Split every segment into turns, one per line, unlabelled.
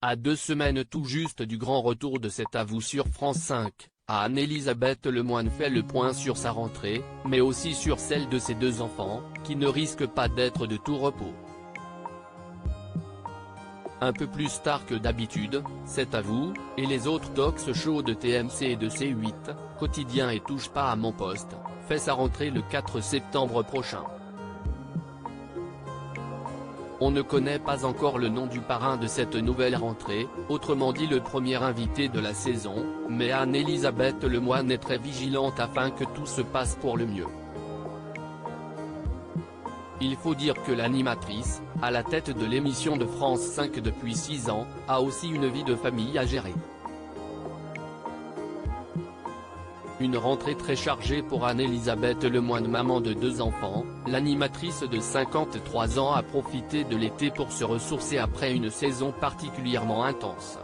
À 2 semaines tout juste du grand retour de cet avou sur France 5, Anne-Elisabeth Lemoine fait le point sur sa rentrée, mais aussi sur celle de ses 2 enfants, qui ne risquent pas d'être de tout repos. Un peu plus tard que d'habitude, cet avou, et les autres talks shows de TMC et de C8, Quotidien et Touche pas à mon poste, fait sa rentrée le 4 septembre prochain. On ne connaît pas encore le nom du parrain de cette nouvelle rentrée, autrement dit le premier invité de la saison, mais Anne-Elisabeth Lemoine est très vigilante afin que tout se passe pour le mieux. Il faut dire que l'animatrice, à la tête de l'émission de France 5 depuis 6 ans, a aussi une vie de famille à gérer. Une rentrée très chargée pour Anne-Elisabeth Lemoine, maman de 2 enfants, l'animatrice de 53 ans a profité de l'été pour se ressourcer après une saison particulièrement intense.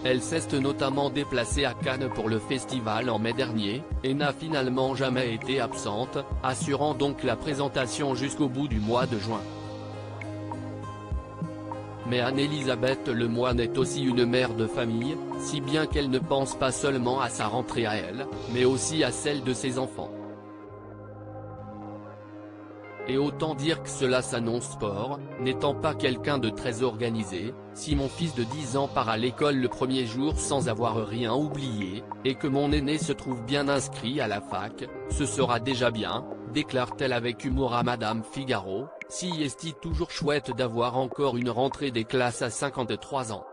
Elle s'est notamment déplacée à Cannes pour le festival en mai dernier, et n'a finalement jamais été absente, assurant donc la présentation jusqu'au bout du mois de juin. Mais Anne-Elisabeth Lemoine est aussi une mère de famille, si bien qu'elle ne pense pas seulement à sa rentrée à elle, mais aussi à celle de ses enfants. Et autant dire que cela s'annonce fort, n'étant pas quelqu'un de très organisé, si mon fils de 10 ans part à l'école le premier jour sans avoir rien oublié, et que mon aîné se trouve bien inscrit à la fac, ce sera déjà bien, déclare-t-elle avec humour à Madame Figaro. Si est toujours chouette d'avoir encore une rentrée des classes à 53 ans.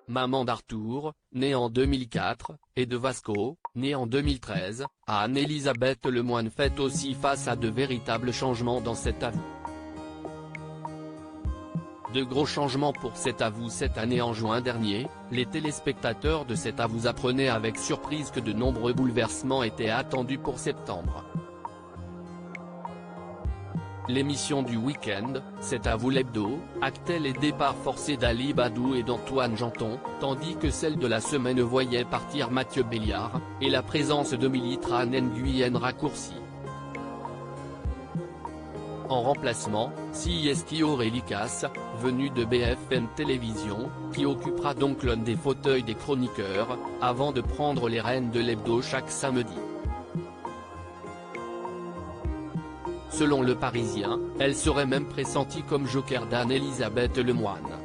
Maman d'Arthur, née en 2004, et de Vasco, née en 2013, Anne-Elisabeth Lemoine fait aussi face à de véritables changements dans cet avou. De gros changements pour cet avou cette année. En juin dernier, les téléspectateurs de cet avou apprenaient avec surprise que de nombreux bouleversements étaient attendus pour septembre. L'émission du week-end, C'est à vous l'hebdo, actait les départs forcés d'Ali Badou et d'Antoine Janton, tandis que celle de la semaine voyait partir Mathieu Béliard, et la présence de Militra Nguyen raccourcie. En remplacement, CST Aurélie Casse, venue de BFM Télévision, qui occupera donc l'un des fauteuils des chroniqueurs, avant de prendre les rênes de l'hebdo chaque samedi. Selon Le Parisien, elle serait même pressentie comme joker d'Anne-Elisabeth Lemoine.